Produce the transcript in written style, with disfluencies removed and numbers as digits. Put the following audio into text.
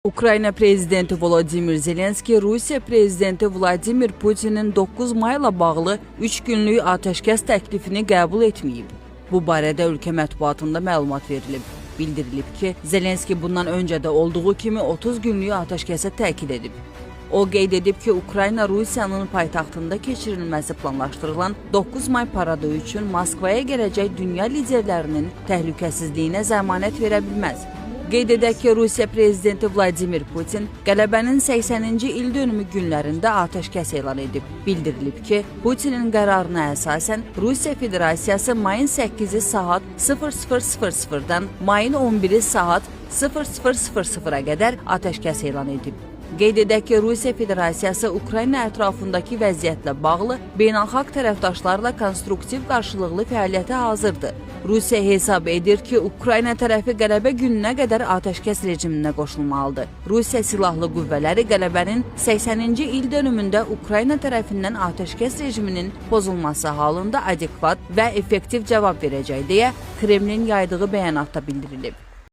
Ukrayna prezidenti Volodymyr Zelenski, Rusiya prezidenti Vladimir Putinin 9 mayla bağlı 3 günlük atəşkəs təklifini qəbul etməyib. Bu barədə ölkə mətbuatında məlumat verilib. Bildirilib ki, Zelenski bundan öncə də olduğu kimi 30 günlük atəşkəsə təkid edib. O qeyd edib ki, Ukrayna Rusiyanın paytaxtında keçirilməsi planlaşdırılan 9 may paradı üçün Moskvaya gələcək dünya liderlərinin təhlükəsizliyinə zəmanət verə bilməz. Qeyd edək ki, Rusiya prezidenti Vladimir Putin qələbənin 80-ci il dönümü günlərində atəşkəs elan edib. Bildirilib ki, Putinin qərarına əsasən Rusiya Federasiyası mayın 8-i saat 00:00-dan mayın 11-i saat 00:00-a qədər atəşkəs elan edib. Qeyd edək ki, Rusiya Federasiyası Ukrayna ətrafındakı vəziyyətlə bağlı beynəlxalq tərəfdaşlarla konstruktiv qarşılıqlı fəaliyyətə hazırdır. Rusiya hesab edir ki, Ukrayna tərəfi qələbə gününə qədər atəşkəs rejiminə qoşulmalıdır. Rusiya Silahlı Qüvvələri qələbənin 80-ci il dönümündə Ukrayna tərəfindən atəşkəs rejiminin pozulması halında adekvat və effektiv cavab verəcək deyə Kremlin yaydığı bəyanatda bildirilib.